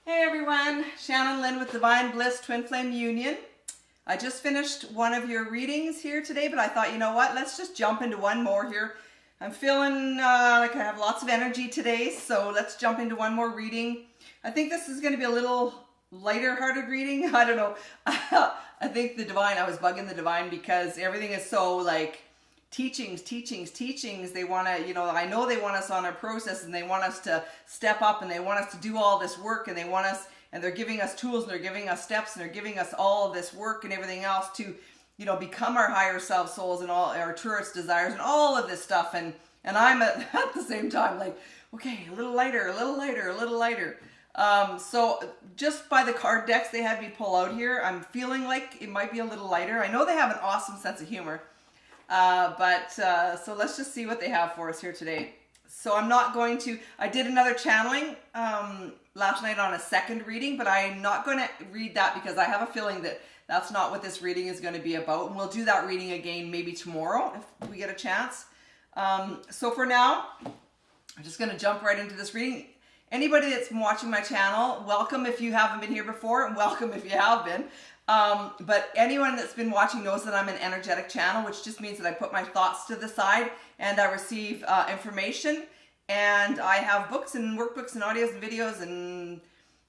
Hey everyone, Shannon Lynn with Divine Bliss Twin Flame Union. I just finished one of your readings here today, but I thought, you know what, let's just jump into one more here. I'm feeling like I have lots of energy today, so let's jump into one more reading. I think this is going to be a little lighter hearted reading. I don't know. I think the Divine, I was bugging the Divine because everything is so like teachings. They want to, I know they want us on our process and they want us to step up and they want us to do all this work and they want us, and they're giving us tools and they're giving us steps and they're giving us all of this work and everything else to, become our higher self souls and all our truest desires and all of this stuff. And I'm at the same time like, okay, a little lighter. So just by the card decks they had me pull out here, I'm feeling like it might be a little lighter. I know they have an awesome sense of humor. So let's just see what they have for us here today. So I did another channeling last night on a second reading, but I'm not going to read that because I have a feeling that that's not what this reading is going to be about. And we'll do that reading again maybe tomorrow if we get a chance. So for now, I'm just going to jump right into this reading. Anybody that's been watching my channel, welcome if you haven't been here before, and welcome if you have been. But anyone that's been watching knows that I'm an energetic channel, which just means that I put my thoughts to the side and I receive information, and I have books and workbooks and audios and videos and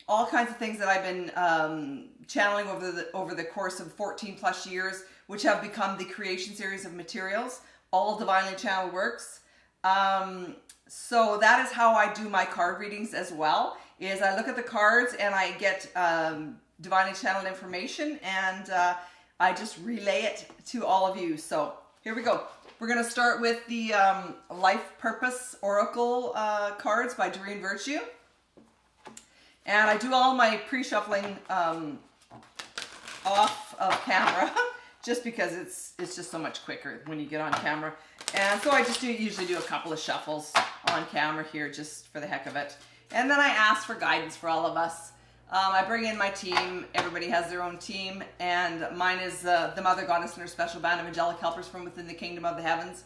all kinds of things that I've been channeling over the course of 14 plus years, which have become the creation series of materials, all divinely channeled works. So that is how I do my card readings as well, is I look at the cards and I get divinely channeled information, and I just relay it to all of you. So here we go. We're going to start with the Life Purpose Oracle cards by Doreen Virtue. And I do all my pre-shuffling off of camera just because it's just so much quicker when you get on camera. And so I just usually do a couple of shuffles on camera here just for the heck of it. And then I ask for guidance for all of us. I bring in my team. Everybody has their own team, and mine is the Mother Goddess and her special band of angelic helpers from within the kingdom of the heavens,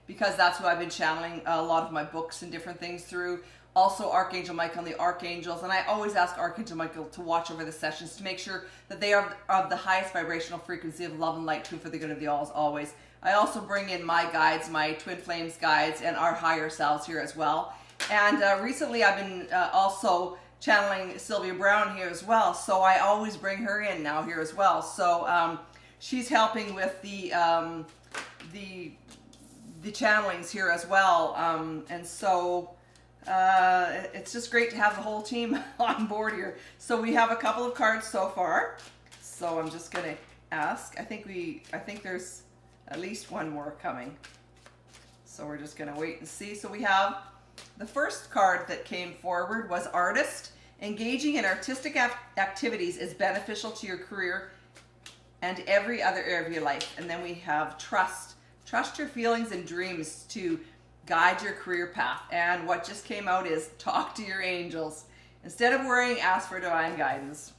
because that's who I've been channeling a lot of my books and different things through. Also Archangel Michael and the Archangels, and I always ask Archangel Michael to watch over the sessions to make sure that they are of the highest vibrational frequency of love and light, true for the good of the all always. I also bring in my guides, my Twin Flames guides, and our higher selves here as well. And recently I've been also channeling Sylvia Brown here as well, so I always bring her in now here as well. So she's helping with the channelings here as well, and so it's just great to have the whole team on board here. So we have a couple of cards so far, so I'm just gonna ask. I think there's at least one more coming, so we're just gonna wait and see. So we have the first card that came forward was Artist. Engaging in artistic activities is beneficial to your career and every other area of your life. And then we have Trust. Trust your feelings and dreams to guide your career path. And what just came out is talk to your angels. Instead of worrying, ask for divine guidance.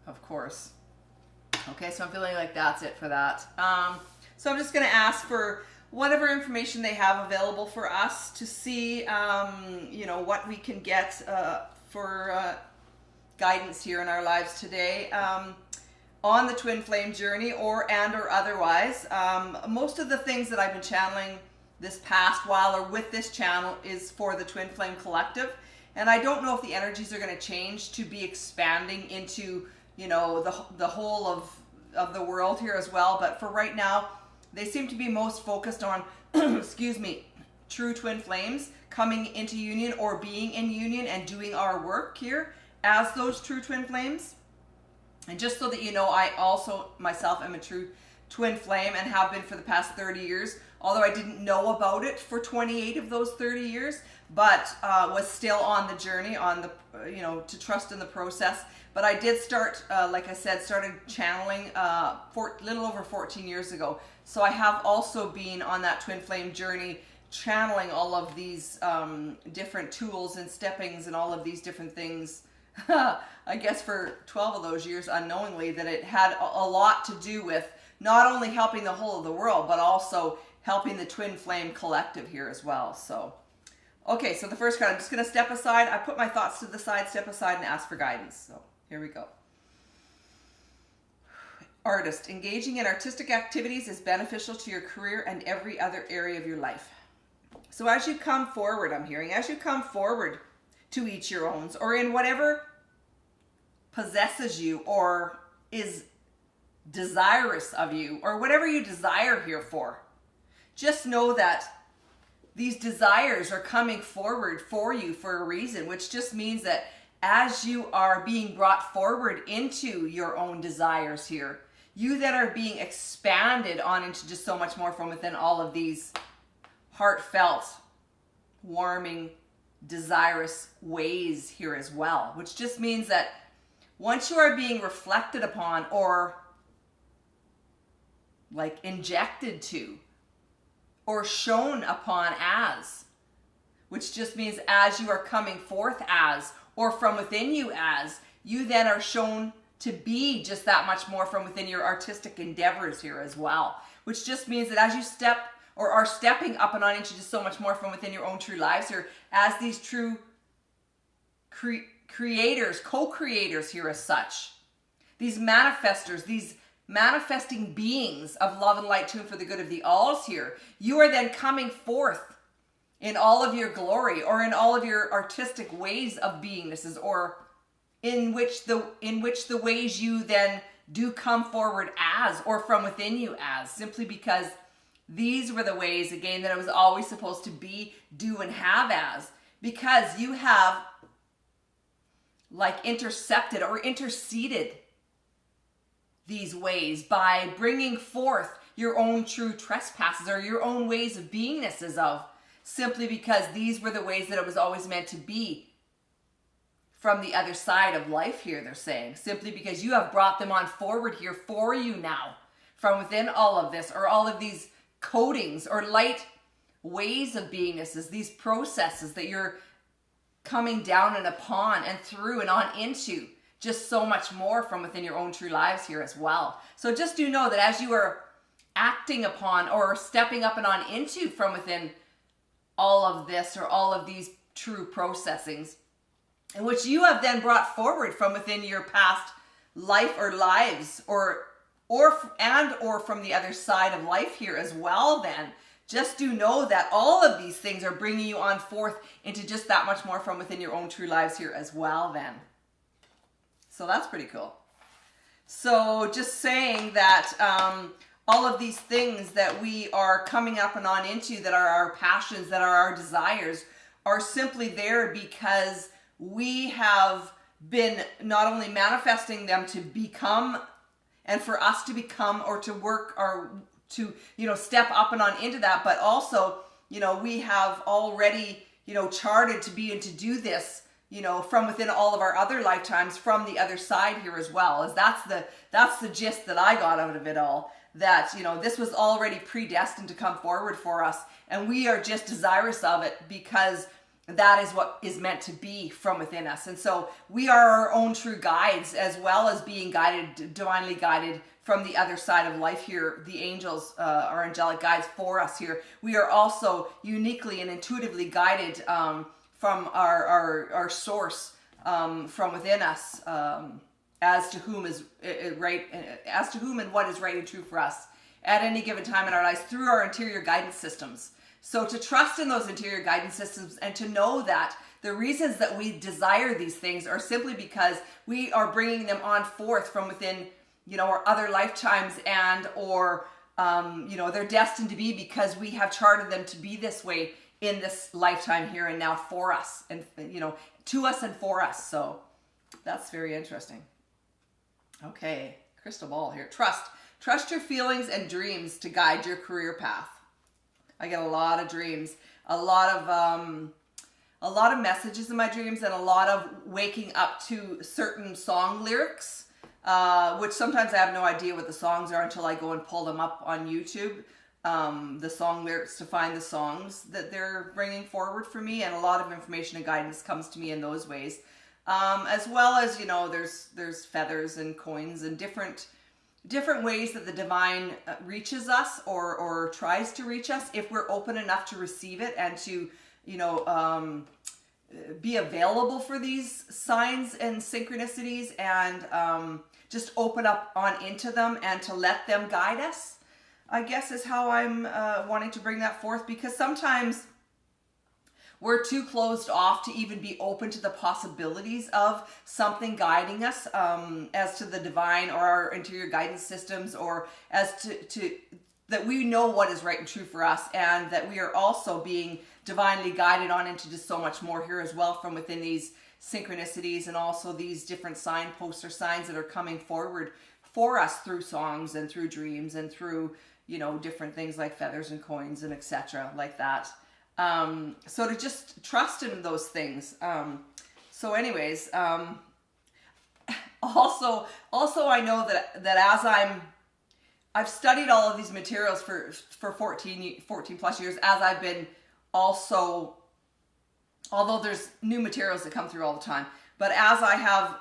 Of course. Okay, so I'm feeling like that's it for that. So I'm just going to ask for whatever information they have available for us to see, what we can get for guidance here in our lives today on the Twin Flame journey, or otherwise. Most of the things that I've been channeling this past while or with this channel is for the Twin Flame Collective, and I don't know if the energies are going to change to be expanding into the whole of the world here as well. But for right now, they seem to be most focused on excuse me, true Twin Flames coming into union or being in union and doing our work here as those true Twin Flames. And just so that you know, I also myself am a true Twin Flame and have been for the past 30 years, although I didn't know about it for 28 of those 30 years, but was still on the journey, on the to trust in the process. But I did start, like I said, started channeling little over 14 years ago. So I have also been on that Twin Flame journey, channeling all of these different tools and steppings and all of these different things. I guess for 12 of those years, unknowingly, that it had a lot to do with not only helping the whole of the world, but also helping the Twin Flame Collective here as well. So Okay, so the first card, I'm just going to step aside. I put my thoughts to the side, step aside, and ask for guidance. So here we go. Artist, engaging in artistic activities is beneficial to your career and every other area of your life. So as you come forward, I'm hearing, as you come forward to each your owns, or in whatever possesses you or is desirous of you, or whatever you desire here for, just know that these desires are coming forward for you for a reason, which just means that as you are being brought forward into your own desires here, you then are being expanded on into just so much more from within all of these heartfelt, warming, desirous ways here as well, which just means that once you are being reflected upon or like injected to or shown upon as, which just means as you are coming forth as, or from within you as, you then are shown to be just that much more from within your artistic endeavors here as well, which just means that as you step or are stepping up and on into just so much more from within your own true lives here, as these true creators, co-creators here as such, these manifestors, these manifesting beings of love and light tuned for the good of the alls here, you are then coming forth in all of your glory, or in all of your artistic ways of beingnesses, or in which the ways you then do come forward as, or from within you as, simply because these were the ways, again, that I was always supposed to be, do, and have as, because you have like intercepted or interceded these ways by bringing forth your own true trespasses or your own ways of beingnesses of, simply because these were the ways that it was always meant to be from the other side of life here, they're saying, simply because you have brought them on forward here for you now from within all of this, or all of these coatings or light ways of beingnesses, these processes that you're coming down and upon and through and on into just so much more from within your own true lives here as well. So just do know that as you are acting upon or stepping up and on into from within all of this, or all of these true processings, in which you have then brought forward from within your past life or lives, or from the other side of life here as well, then just do know that all of these things are bringing you on forth into just that much more from within your own true lives here as well then. So that's pretty cool. So just saying that all of these things that we are coming up and on into, that are our passions, that are our desires, are simply there because we have been not only manifesting them to become, and for us to become, or to work, or to, step up and on into that, but also, we have already, charted to be and to do this, from within all of our other lifetimes from the other side here as well. As that's the gist that I got out of it all, that, this was already predestined to come forward for us, and we are just desirous of it because that is what is meant to be from within us. And so we are our own true guides, as well as being guided, divinely guided from the other side of life here. The angels are angelic guides for us here. We are also uniquely and intuitively guided from our source, from within us, as to whom is right, as to whom and what is right and true for us at any given time in our lives through our interior guidance systems. So to trust in those interior guidance systems, and to know that the reasons that we desire these things are simply because we are bringing them on forth from within, our other lifetimes, and or they're destined to be because we have charted them to be this way in this lifetime here and now for us, and to us and for us. So that's very interesting. Okay, crystal ball here. Trust your feelings and dreams to guide your career path. I get a lot of dreams, a lot of messages in my dreams, and a lot of waking up to certain song lyrics, which sometimes I have no idea what the songs are until I go and pull them up on YouTube, the song lyrics, to find the songs that they're bringing forward for me, and a lot of information and guidance comes to me in those ways, as well as, there's feathers and coins and different ways that the divine reaches us, or tries to reach us, if we're open enough to receive it and to be available for these signs and synchronicities, and just open up on into them and to let them guide us, I guess, is how I'm wanting to bring that forth, because sometimes we're too closed off to even be open to the possibilities of something guiding us, as to the divine or our interior guidance systems, or as to that we know what is right and true for us, and that we are also being divinely guided on into just so much more here as well from within these synchronicities, and also these different signposts or signs that are coming forward for us through songs and through dreams and through, different things like feathers and coins and etc. like that. So to just trust in those things. So anyways, also I know that as I've studied all of these materials for 14 plus years, as I've been also, although there's new materials that come through all the time, but as I have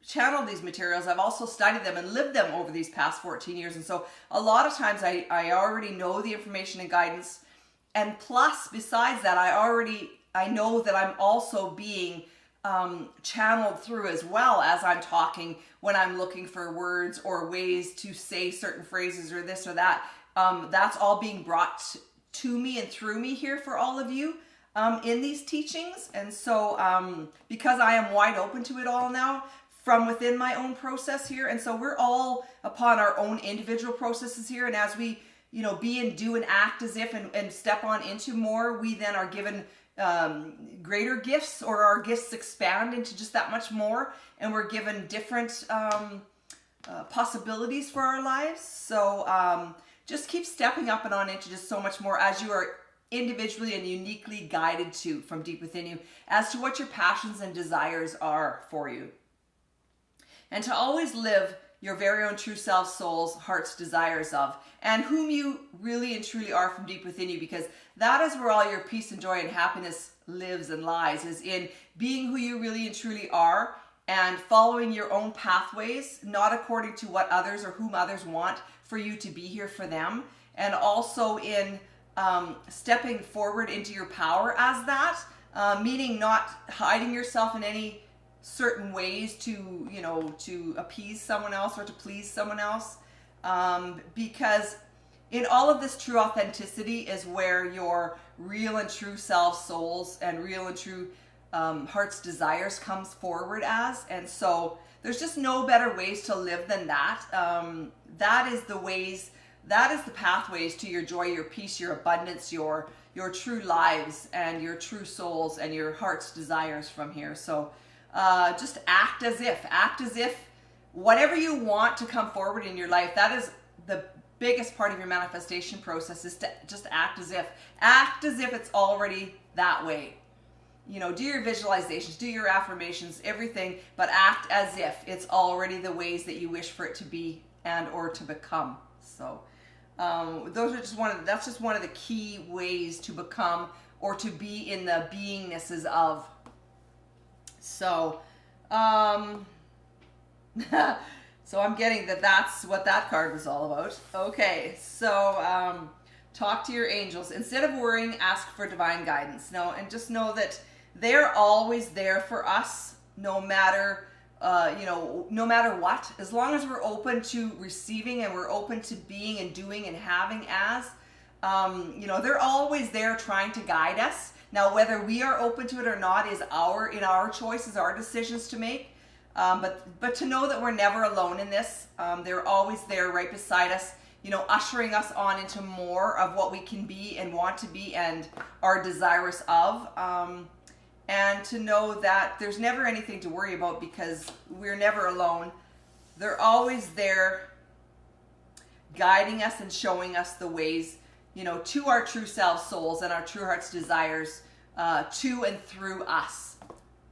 channeled these materials, I've also studied them and lived them over these past 14 years. And so a lot of times I already know the information and guidance. And plus, besides that, I know that I'm also being channeled through as well as I'm talking, when I'm looking for words or ways to say certain phrases or this or that. That's all being brought to me and through me here for all of you in these teachings. And so because I am wide open to it all now from within my own process here, and so we're all upon our own individual processes here, and as we be and do and act as if and step on into more, we then are given greater gifts, or our gifts expand into just that much more, and we're given different possibilities for our lives. So just keep stepping up and on into just so much more as you are individually and uniquely guided to from deep within you as to what your passions and desires are for you. And to always live your very own true self, soul's, heart's desires of, and whom you really and truly are from deep within you, because that is where all your peace and joy and happiness lives and lies, is in being who you really and truly are, and following your own pathways, not according to what others or whom others want for you to be here for them, and also in stepping forward into your power as that, meaning not hiding yourself in any certain ways to appease someone else or to please someone else, because in all of this, true authenticity is where your real and true self, souls, and real and true heart's desires comes forward as. And so there's just no better ways to live than that. That is the ways, that is the pathways to your joy, your peace, your abundance, your true lives and your true souls and your heart's desires from here. So just act as if whatever you want to come forward in your life, that is the biggest part of your manifestation process, is to just act as if it's already that way. Do your visualizations, do your affirmations, everything, but act as if it's already the ways that you wish for it to be and or to become. So those are that's just one of the key ways to become or to be in the beingnesses of. So, so I'm getting that's what that card was all about. Okay, so talk to your angels. Instead of worrying, ask for divine guidance. And just know that they're always there for us, no matter no matter what. As long as we're open to receiving and we're open to being and doing and having as, they're always there trying to guide us. Now, whether we are open to it or not is in our choices, our decisions to make. But to know that we're never alone in this. They're always there right beside us, ushering us on into more of what we can be and want to be and are desirous of. And to know that there's never anything to worry about because we're never alone. They're always there guiding us and showing us the ways, to our true self, souls, and our true heart's desires, to and through us,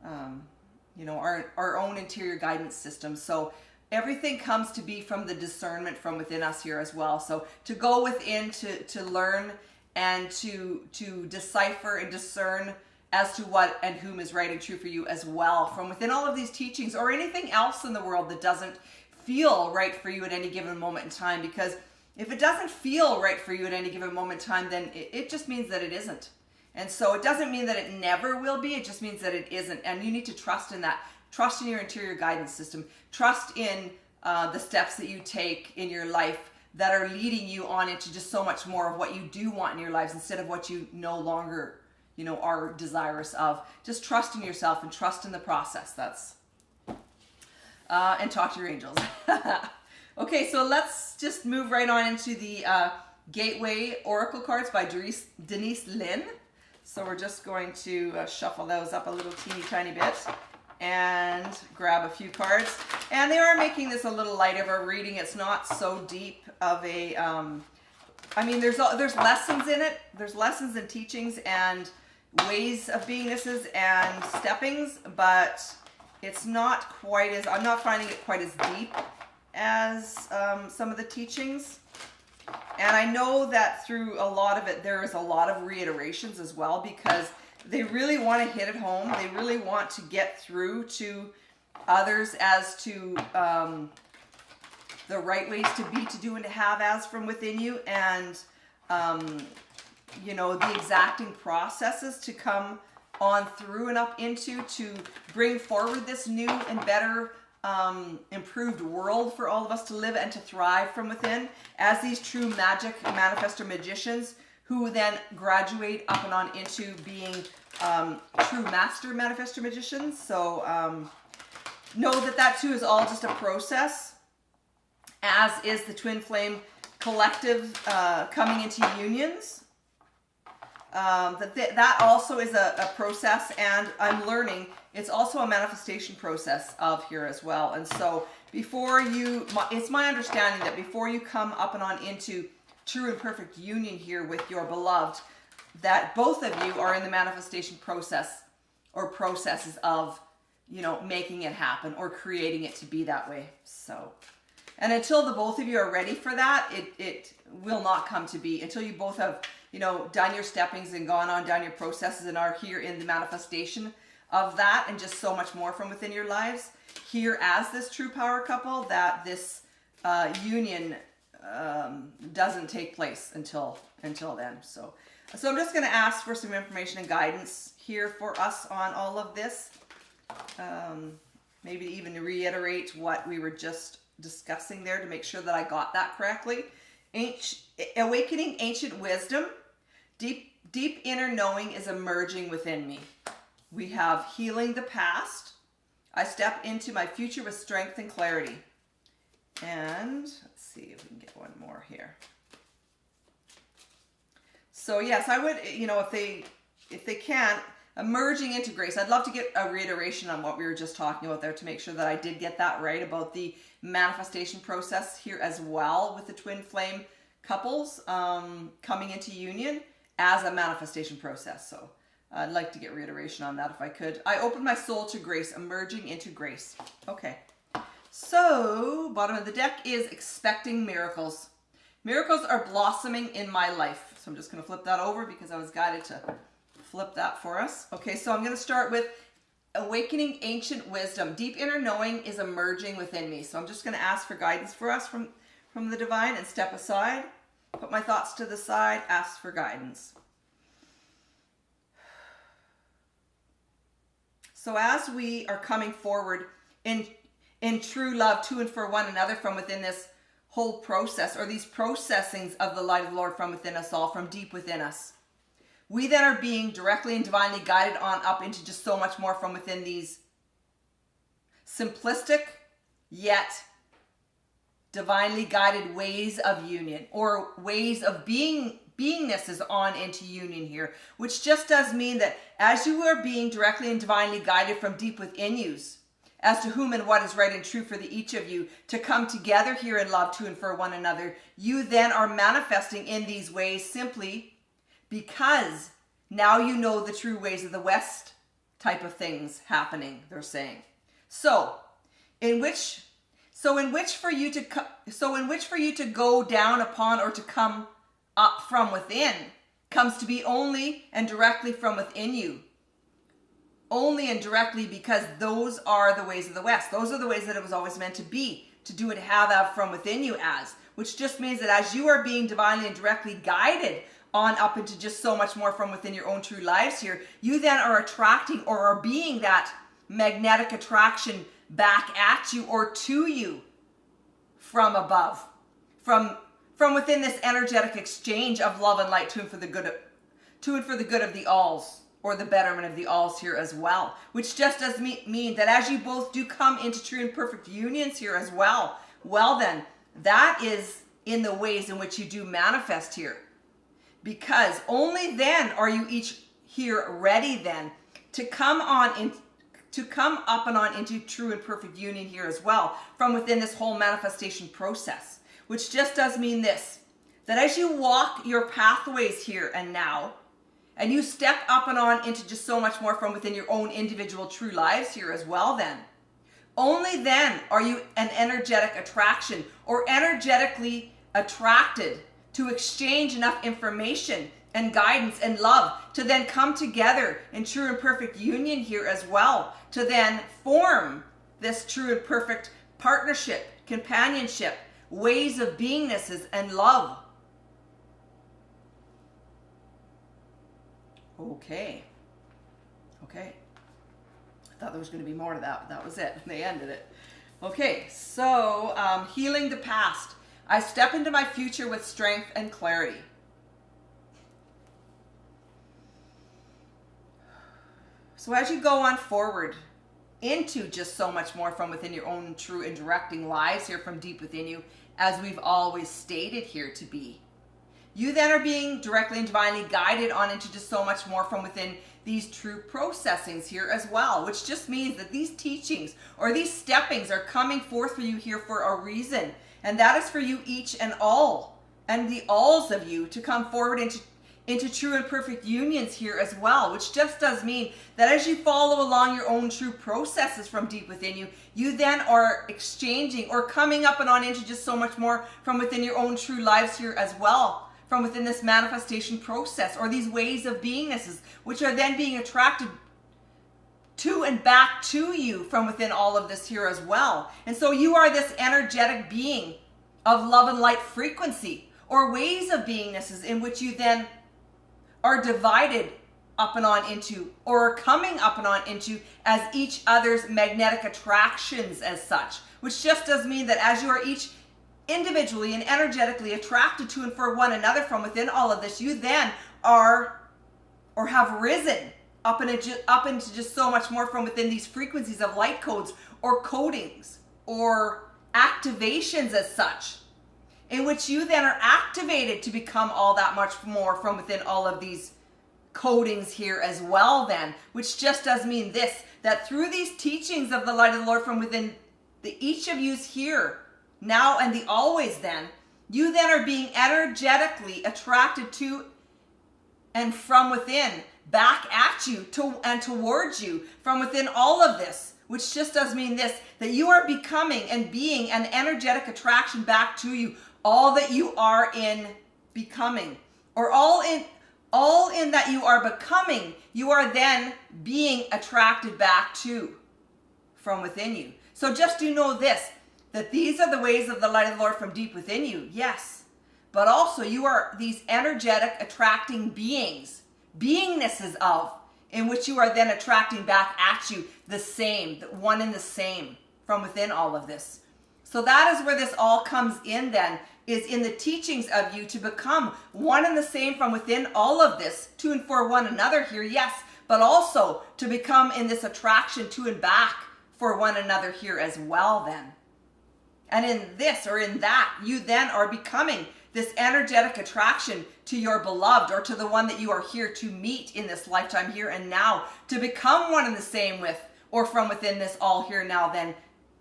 our own interior guidance system. So everything comes to be from the discernment from within us here as well. So to go within to learn and to decipher and discern as to what and whom is right and true for you as well from within all of these teachings, or anything else in the world that doesn't feel right for you at any given moment in time. Because if it doesn't feel right for you at any given moment in time, then it just means that it isn't. And so it doesn't mean that it never will be, it just means that it isn't. And you need to trust in that. Trust in your interior guidance system. Trust in the steps that you take in your life that are leading you on into just so much more of what you do want in your lives instead of what you no longer, are desirous of. Just trust in yourself and trust in the process. That's and talk to your angels. Okay, so let's just move right on into the Gateway Oracle cards by Denise Lynn. So we're just going to shuffle those up a little teeny tiny bit and grab a few cards. And they are making this a little light of a reading. It's not so deep of a, there's lessons in it. There's lessons and teachings and ways of beingnesses and steppings, but it's not quite as, I'm not finding it quite as deep as some of the teachings. And I know that through a lot of it, there is a lot of reiterations as well, because they really want to hit it home. They really want to get through to others as to the right ways to be, to do, and to have as from within you. And, the exacting processes to come on through and up into to bring forward this new and better improved world for all of us to live and to thrive from within as these true magic manifestor magicians who then graduate up and on into being true master manifestor magicians. So know that too is all just a process, as is the twin flame collective coming into unions. That also is a process, and I'm learning it's also a manifestation process of here as well. And so it's my understanding that before you come up and on into true and perfect union here with your beloved, that both of you are in the manifestation process or processes of, making it happen or creating it to be that way. So, and until the both of you are ready for that, it will not come to be until you both have, done your steppings and gone on down your processes and are here in the manifestation of that and just so much more from within your lives here as this true power couple, that this union doesn't take place until then. So I'm just going to ask for some information and guidance here for us on all of this. Maybe even to reiterate what we were just discussing there to make sure that I got that correctly. Awakening ancient wisdom, deep inner knowing is emerging within me. We have healing the past. I step into my future with strength and clarity. And let's see if we can get one more here. So yes, I would, if they can, emerging into grace. I'd love to get a reiteration on what we were just talking about there to make sure that I did get that right about the manifestation process here as well with the twin flame couples coming into union as a manifestation process. So I'd like to get reiteration on that if I could. I open my soul to grace, emerging into grace. Okay. So, bottom of the deck is expecting miracles. Miracles are blossoming in my life. So I'm just going to flip that over because I was guided to flip that for us. Okay, so I'm going to start with awakening ancient wisdom. Deep inner knowing is emerging within me. So I'm just going to ask for guidance for us from the divine and step aside. Put my thoughts to the side, ask for guidance. So as we are coming forward in true love to and for one another from within this whole process, or these processings of the light of the Lord from within us all, from deep within us, we then are being directly and divinely guided on up into just so much more from within these simplistic yet divinely guided ways of union, or ways of beingness is on into union here, which just does mean that as you are being directly and divinely guided from deep within you as to whom and what is right and true for each of you to come together here in love to and for one another, you then are manifesting in these ways simply because now you know the true ways of the West type of things happening, they're saying. So in which for you to go down upon or to come up from within comes to be only and directly from within you. Only and directly because those are the ways of the West. Those are the ways that it was always meant to be, to do and have from within you as, which just means that as you are being divinely and directly guided on up into just so much more from within your own true lives here, you then are attracting or are being that magnetic attraction back at you or to you from above, from within this energetic exchange of love and light to and for the good of the alls, or the betterment of the alls here as well, which just does mean that as you both do come into true and perfect unions here as well, well then, that is in the ways in which you do manifest here. Because only then are you each here ready then to come up and on into true and perfect union here as well from within this whole manifestation process, which just does mean this, that as you walk your pathways here and now, and you step up and on into just so much more from within your own individual true lives here as well then, only then are you an energetic attraction or energetically attracted to exchange enough information and guidance and love to then come together in true and perfect union here as well, to then form this true and perfect partnership, companionship, ways of beingnesses, and love. Okay. I thought there was going to be more to that, but that was it. They ended it. Okay, so healing the past. I step into my future with strength and clarity. So as you go on forward into just so much more from within your own true and directing lives here from deep within you, as we've always stated here to be, you then are being directly and divinely guided on into just so much more from within these true processings here as well, which just means that these teachings or these steppings are coming forth for you here for a reason. And that is for you each and all, and the alls of you, to come forward into true and perfect unions here as well, which just does mean that as you follow along your own true processes from deep within you, you then are exchanging or coming up and on into just so much more from within your own true lives here as well, from within this manifestation process or these ways of beingnesses, which are then being attracted to and back to you from within all of this here as well. And so you are this energetic being of love and light frequency or ways of beingnesses in which you then are divided up and on into or coming up and on into as each other's magnetic attractions as such, which just does mean that as you are each individually and energetically attracted to and for one another from within all of this, you then are or have risen up into just so much more from within these frequencies of light codes or codings or activations as such, in which you then are activated to become all that much more from within all of these codings here as well then, which just does mean this, that through these teachings of the light of the Lord from within each of you's here now and the always then, you then are being energetically attracted to and from within back at you and towards you from within all of this, which just does mean this, that you are becoming and being an energetic attraction back to you, all that you are in becoming, or all in that you are becoming, you are then being attracted back to from within you. So just do know this, that these are the ways of the light of the Lord from deep within you, yes, but also you are these energetic attracting beings, beingnesses of, in which you are then attracting back at you the same, the one and the same from within all of this. So that is where this all comes in then, is in the teachings of you to become one and the same from within all of this, to and for one another here, yes, but also to become in this attraction to and back for one another here as well then. And in this or in that, you then are becoming this energetic attraction to your beloved or to the one that you are here to meet in this lifetime here and now, to become one and the same with or from within this all here now then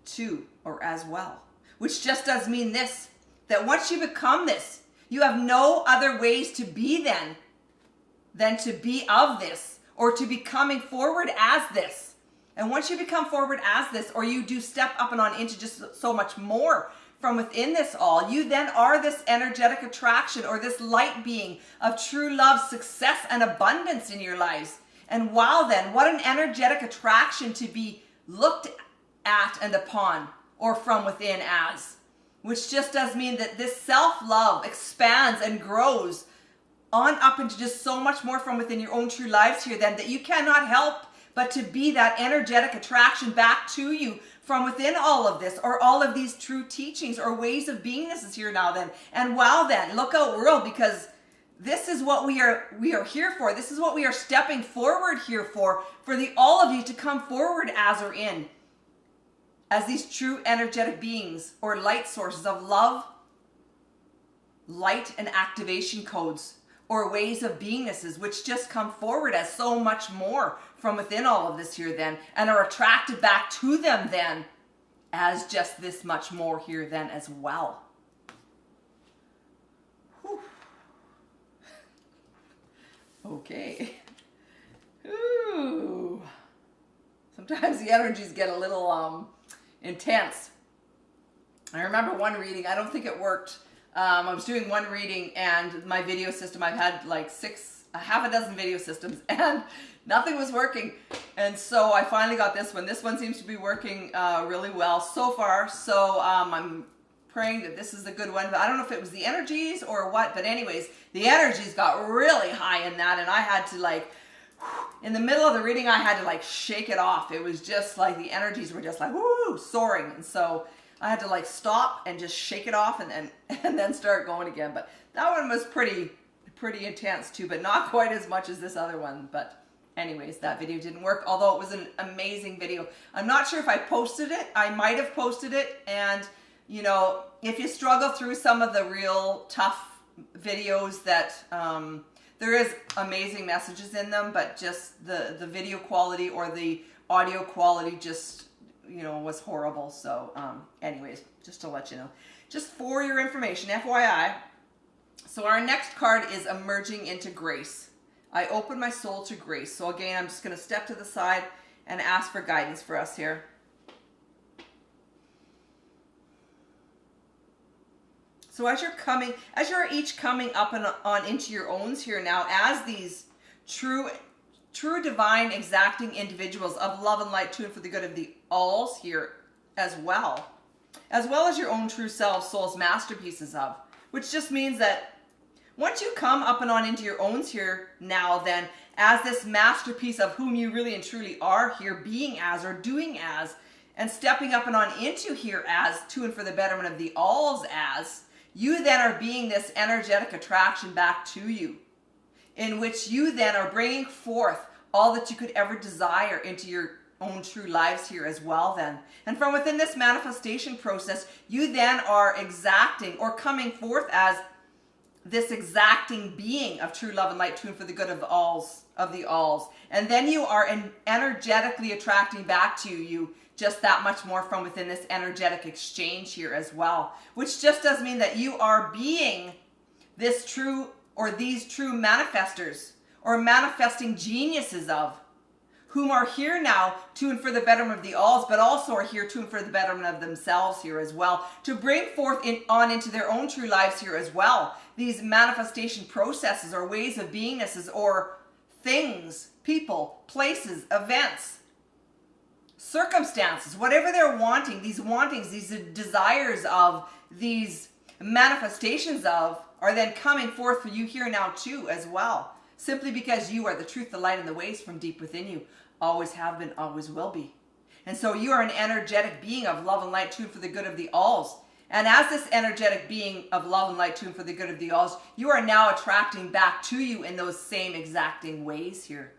too or as well. Which just does mean this, that once you become this, you have no other ways to be then than to be of this or to be coming forward as this. And once you become forward as this, or you do step up and on into just so much more from within this all, you then are this energetic attraction or this light being of true love, success, and abundance in your lives. And wow then, what an energetic attraction to be looked at and upon or from within as. Which just does mean that this self-love expands and grows on up into just so much more from within your own true lives here then, that you cannot help but to be that energetic attraction back to you from within all of this, or all of these true teachings or ways of beingness is here now then. And wow then, look out world, because this is what we are here for. This is what we are stepping forward here for the all of you to come forward as or in, as these true energetic beings or light sources of love, light and activation codes, or ways of beingnesses, which just come forward as so much more from within all of this here then, and are attracted back to them then as just this much more here then as well. Whew. Okay. Ooh. Sometimes the energies get a little intense. I remember one reading, I don't think it worked. I was doing one reading, and my video system, I've had like half a dozen video systems, and nothing was working. And so I finally got this one. This one seems to be working really well so far. So I'm praying that this is a good one. But I don't know if it was the energies or what. But anyways, the energies got really high in that, and I had to like, in the middle of the reading, I had to like shake it off. It was just like the energies were just like woo, soaring, and so I had to like stop and just shake it off and then start going again. But that one was pretty intense too, but not quite as much as this other one. But anyways, that video didn't work, although it was an amazing video. I'm not sure if I posted it. I might have posted it. And you know, if you struggle through some of the real tough videos that there is amazing messages in them, but just the video quality or the audio quality just, you know, was horrible. So anyways, just to let you know, just for your information, FYI. So our next card is emerging into grace. I open my soul to grace. So again, I'm just going to step to the side and ask for guidance for us here. So as you're each coming up and on into your owns here now, as these true divine exacting individuals of love and light tuned for the good of the alls here as well as your own true self, soul's masterpieces of, which just means that once you come up and on into your owns here now then, as this masterpiece of whom you really and truly are here, being as or doing as, and stepping up and on into here as to and for the betterment of the alls as, you then are being this energetic attraction back to you, in which you then are bringing forth all that you could ever desire into your own true lives here as well then. And from within this manifestation process, you then are exacting or coming forth as this exacting being of true love and light tuned for the good of the alls. And then you are energetically attracting back to you just that much more from within this energetic exchange here as well, which just does mean that you are being this true or these true manifestors or manifesting geniuses of whom are here now to and for the betterment of the alls, but also are here to and for the betterment of themselves here as well, to bring forth on into their own true lives here as well these manifestation processes or ways of beingnesses or things, people, places, events, circumstances, whatever they're wanting, these wantings, these desires of, these manifestations of, are then coming forth for you here now too as well. Simply because you are the truth, the light, and the ways from deep within you. Always have been, always will be. And so you are an energetic being of love and light tuned for the good of the alls. And as this energetic being of love and light tuned for the good of the alls, you are now attracting back to you in those same exacting ways here.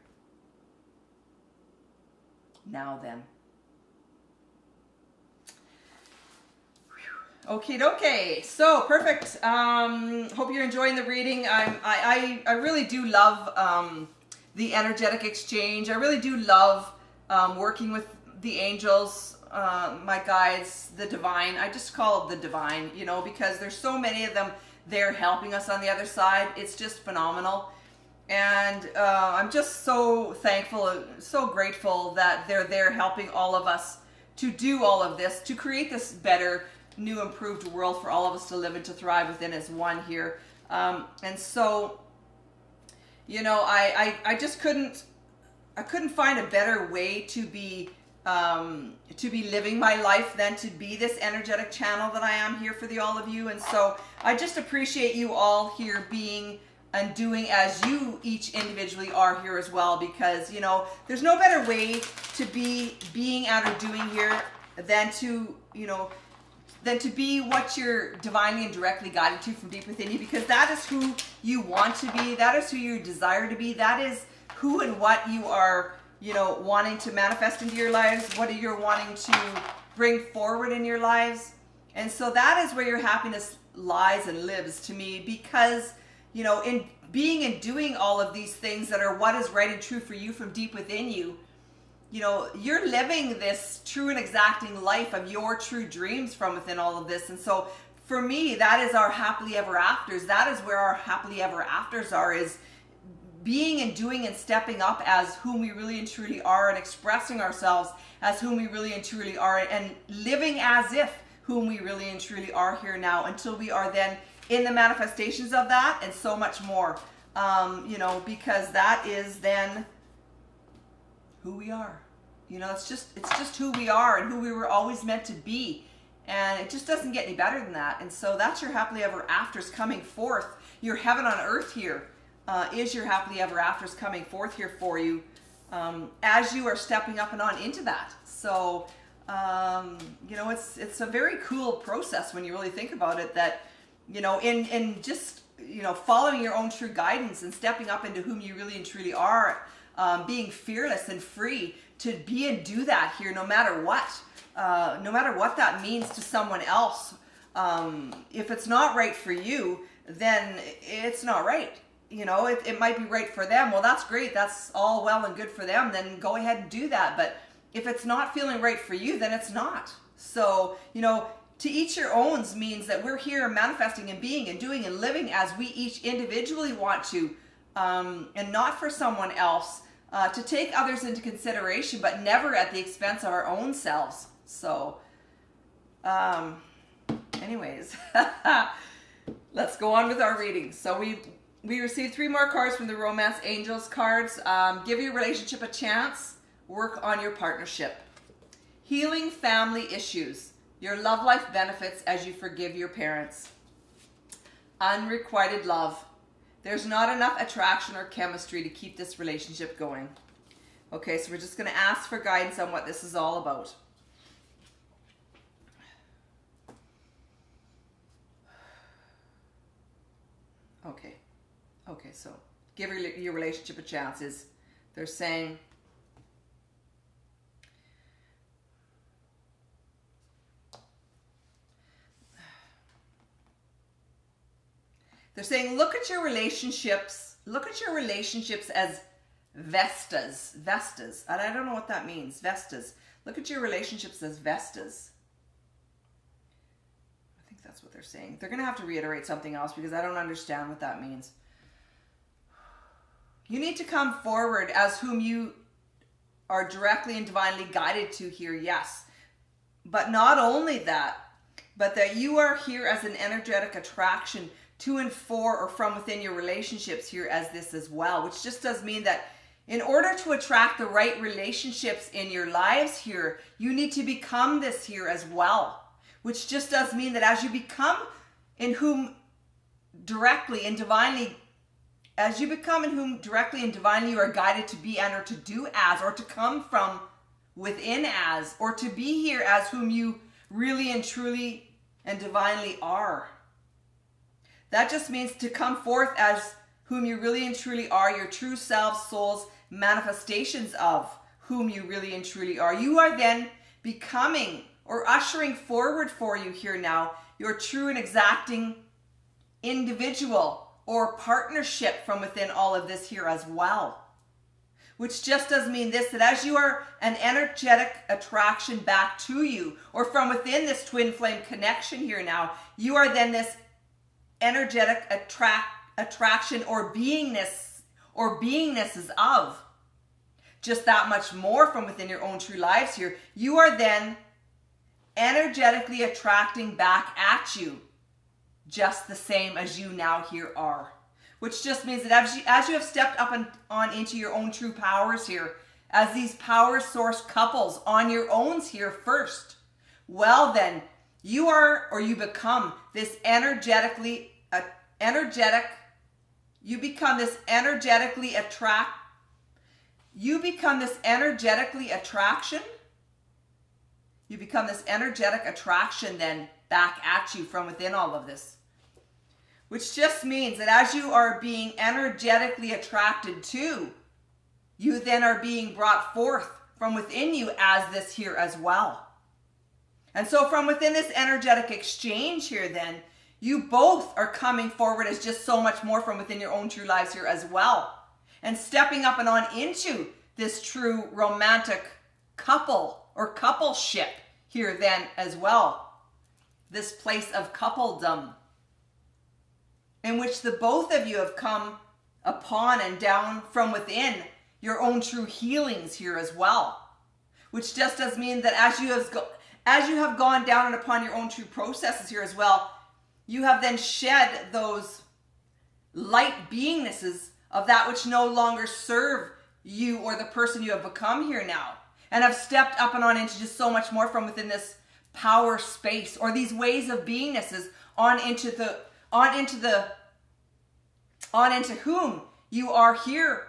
Now then. Okay, so perfect. Hope you're enjoying the reading. I really do love the energetic exchange. I really do love working with the angels, my guides, the divine. I just call it the divine, you know, because there's so many of them there helping us on the other side. It's just phenomenal. And I'm just so thankful, so grateful that they're there helping all of us to do all of this, to create this better, new, improved world for all of us to live and to thrive within as one here. And so, you know, I just couldn't find a better way to be living my life than to be this energetic channel that I am here for all of you. And so I just appreciate you all here being and doing as you each individually are here as well, because you know there's no better way to be being at or doing here than to be what you're divinely and directly guided to from deep within you, because that is who you want to be, that is who you desire to be, that is who and what you are, you know, wanting to manifest into your lives, what you're wanting to bring forward in your lives. And so that is where your happiness lies and lives, to me, because you know, in being and doing all of these things that are what is right and true for you from deep within you, you know, you're living this true and exacting life of your true dreams from within all of this. And so for me, that is our happily ever afters. That is where our happily ever afters are, is being and doing and stepping up as whom we really and truly are, and expressing ourselves as whom we really and truly are, and living as if whom we really and truly are here now, until we are then in the manifestations of that and so much more, you know, because that is then who we are. You know, it's just who we are and who we were always meant to be, and it just doesn't get any better than that. And so that's your happily ever afters coming forth. Your heaven on earth here is your happily ever afters coming forth here for you, as you are stepping up and on into that. So you know, it's a very cool process when you really think about it, that you know, in just, you know, following your own true guidance and stepping up into whom you really and truly are, being fearless and free to be and do that here, no matter what that means to someone else. If it's not right for you, then it's not right. You know, it might be right for them. Well, that's great. That's all well and good for them. Then go ahead and do that. But if it's not feeling right for you, then it's not. So, you know, to each your owns means that we're here manifesting and being and doing and living as we each individually want to, and not for someone else, to take others into consideration, but never at the expense of our own selves. So, anyways, let's go on with our reading. So we received 3 more cards from the Romance Angels cards. Give your relationship a chance. Work on your partnership. Healing family issues. Your love life benefits as you forgive your parents. Unrequited love. There's not enough attraction or chemistry to keep this relationship going. Okay, so we're just going to ask for guidance on what this is all about. Okay, so give your relationship a chance. They're saying, look at your relationships as Vestas. And I don't know what that means. Vestas. Look at your relationships as Vestas. I think that's what they're saying. They're going to have to reiterate something else, because I don't understand what that means. You need to come forward as whom you are directly and divinely guided to here, yes. But not only that, but that you are here as an energetic attraction to and for or from within your relationships here as this as well, which just does mean that in order to attract the right relationships in your lives here, you need to become this here as well, which just does mean that as you become in whom directly and divinely you are guided to be and or to do as, or to come from within as, or to be here as whom you really and truly and divinely are. That just means to come forth as whom you really and truly are, your true self, soul's manifestations of whom you really and truly are. You are then becoming or ushering forward for you here now your true and exacting individual or partnership from within all of this here as well. Which just does mean this, that as you are an energetic attraction back to you, or from within this twin flame connection here now, you are then this energetic attraction or beingness, is of just that much more from within your own true lives here. You are then energetically attracting back at you just the same as you now here are. Which just means that as you have stepped up and on into your own true powers here, as these power source couples on your owns here first, well then, you are, or you become this energetic You become this energetically attraction. You become this energetic attraction then back at you from within all of this. Which just means that as you are being energetically attracted to, you then are being brought forth from within you as this here as well. And so from within this energetic exchange here then, you both are coming forward as just so much more from within your own true lives here as well. And stepping up and on into this true romantic couple or coupleship here then as well. This place of coupledom in which the both of you have come upon and down from within your own true healings here as well. Which just does mean that as you have gone down and upon your own true processes here as well, you have then shed those light beingnesses of that which no longer serve you or the person you have become here now, and have stepped up and on into just so much more from within this power space or these ways of beingnesses on into whom you are here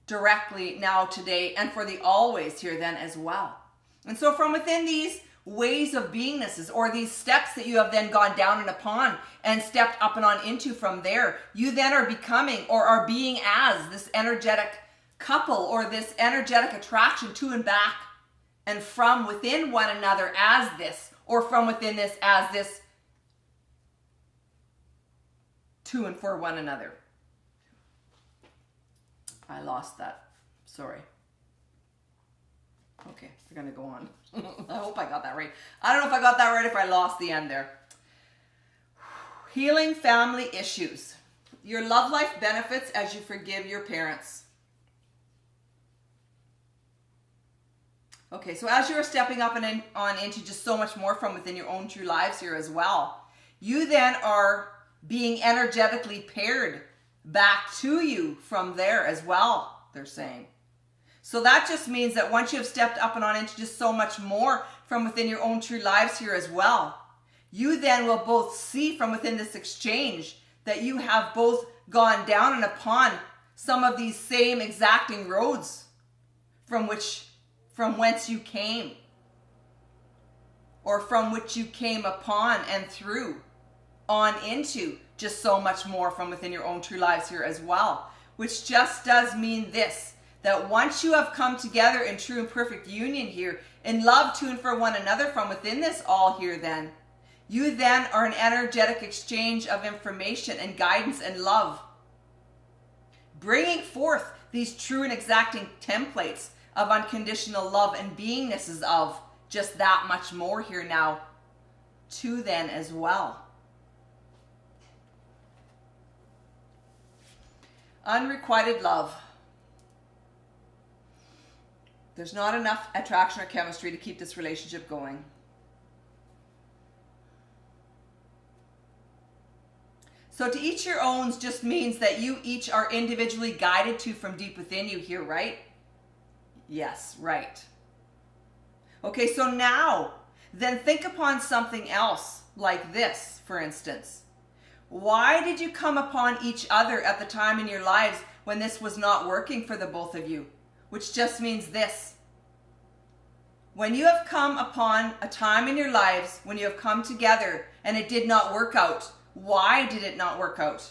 directly now today and for the always here then as well. And so from within these ways of beingnesses or these steps that you have then gone down and upon and stepped up and on into from there, you then are becoming or are being as this energetic couple or this energetic attraction to and back and from within one another as this, or from within this as this to and for one another. I lost that. Sorry. Okay, we're going to go on. I hope I got that right. I don't know if I got that right, if I lost the end there. Healing family issues. Your love life benefits as you forgive your parents. Okay, so as you are stepping up and on into just so much more from within your own true lives here as well, you then are being energetically paired back to you from there as well, they're saying. So that just means that once you have stepped up and on into just so much more from within your own true lives here as well, you then will both see from within this exchange that you have both gone down and upon some of these same exacting roads from whence you came, or from which you came upon and through on into just so much more from within your own true lives here as well. Which just does mean this, that once you have come together in true and perfect union here, in love to and for one another from within this all here then, you then are an energetic exchange of information and guidance and love, bringing forth these true and exacting templates of unconditional love and beingnesses of just that much more here now to then as well. Unrequited love. There's not enough attraction or chemistry to keep this relationship going. So to each your owns just means that you each are individually guided to from deep within you here, right? Yes, right. Okay, so now then think upon something else like this, for instance. Why did you come upon each other at the time in your lives when this was not working for the both of you? Which just means this. When you have come upon a time in your lives when you have come together and it did not work out, why did it not work out?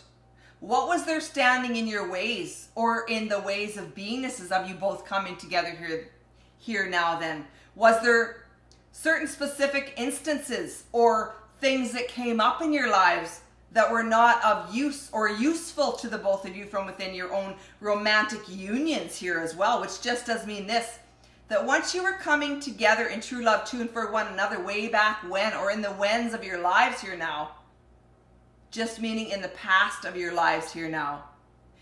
What was there standing in your ways or in the ways of beingnesses of you both coming together here now then? Was there certain specific instances or things that came up in your lives that were not of use or useful to the both of you from within your own romantic unions here as well? Which just does mean this, that once you were coming together in true love to and for one another way back when, or in the whens of your lives here now, just meaning in the past of your lives here now,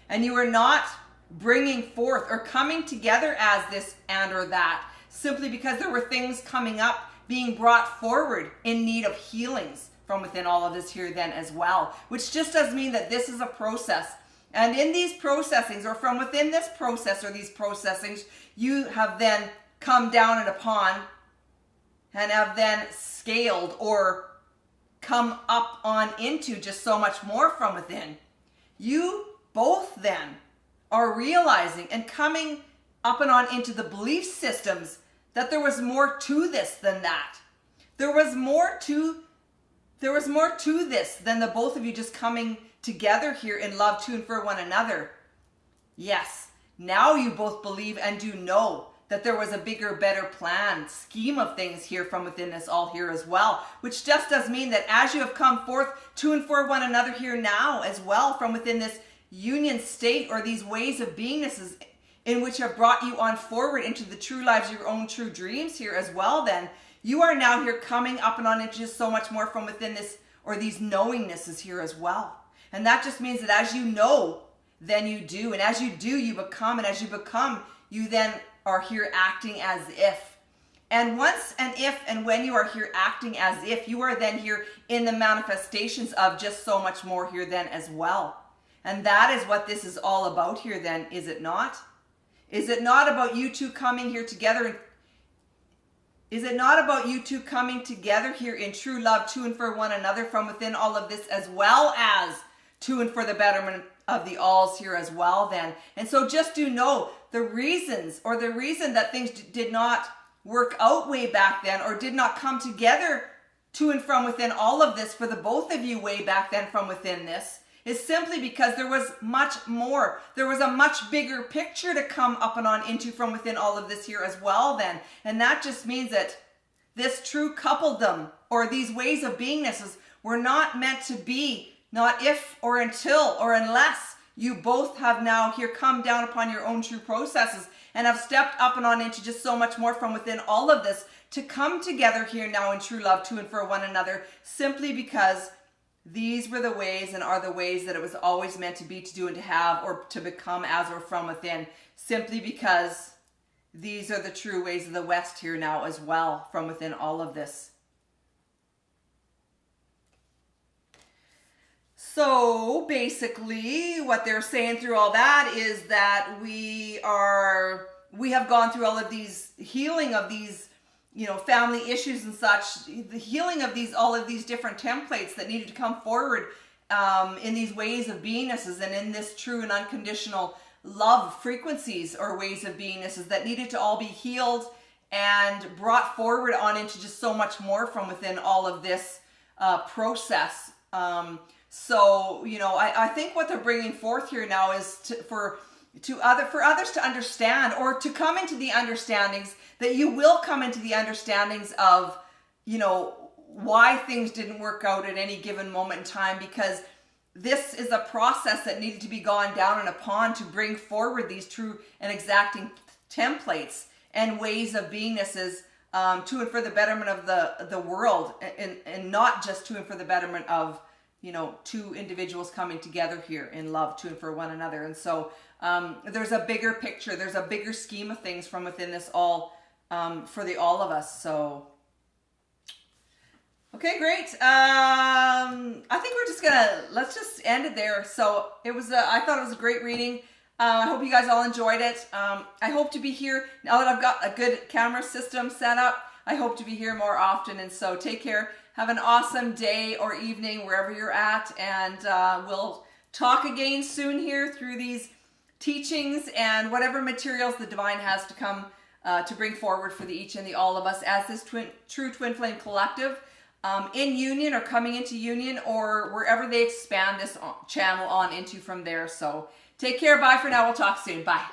and you were not bringing forth or coming together as this and or that, simply because there were things coming up being brought forward in need of healings from within all of this here then as well. Which just does mean that this is a process. And in these processings, or from within this process or these processings, you have then come down and upon and have then scaled or come up on into just so much more from within. you both then are realizing and coming up and on into the belief systems that there was more to this than that. There was more to this than the both of you just coming together here in love to and for one another. Yes, now you both believe and do know that there was a bigger, better plan, scheme of things here from within this all here as well, which just does mean that as you have come forth to and for one another here now as well from within this union state or these ways of beingnesses in which have brought you on forward into the true lives, your own true dreams here as well, then you are now here coming up and on into just so much more from within this or these knowingnesses here as well. And that just means that as you know, then you do. And as you do, you become. And as you become, you then are here acting as if. And once and if and when you are here acting as if, you are then here in the manifestations of just so much more here then as well. And that is what this is all about here then, is it not? Is it not about you two coming here together? Is it not about you two coming together here in true love to and for one another from within all of this, as well as to and for the betterment of the alls here as well then? And so just do know the reasons, or the reason that things did not work out way back then, or did not come together to and from within all of this for the both of you way back then from within this, is simply because there was much more. There was a much bigger picture to come up and on into from within all of this here as well then. And that just means that this true coupledom, or these ways of beingnesses, were not meant to be, not if or until or unless you both have now here come down upon your own true processes and have stepped up and on into just so much more from within all of this to come together here now in true love to and for one another, simply because these were the ways and are the ways that it was always meant to be, to do and to have, or to become as or from within, simply because these are the true ways of the West here now as well from within all of this. So basically what they're saying through all that is that we have gone through all of these healing of these, family issues and such, the healing of all of these different templates that needed to come forward in these ways of beingnesses and in this true and unconditional love frequencies or ways of beingnesses that needed to all be healed and brought forward on into just so much more from within all of this process. So, I think what they're bringing forth here now is for others to understand, or to come into the understandings that you will come into the understandings of, why things didn't work out at any given moment in time, because this is a process that needed to be gone down and upon to bring forward these true and exacting templates and ways of beingnesses to and for the betterment of the world, and not just to and for the betterment of two individuals coming together here in love to and for one another. And so there's a bigger picture, there's a bigger scheme of things from within this all for the all of us. So okay, great. I think let's just end it there. So I thought it was a great reading. I hope you guys all enjoyed it. I hope to be here now that I've got a good camera system set up. I hope to be here more often. And so take care. Have an awesome day or evening wherever you're at. And we'll talk again soon here through these teachings and whatever materials the divine has to come to bring forward for the each and the all of us as this true twin flame collective in union, or coming into union, or wherever they expand this channel on into from there. So take care. Bye for now. We'll talk soon. Bye.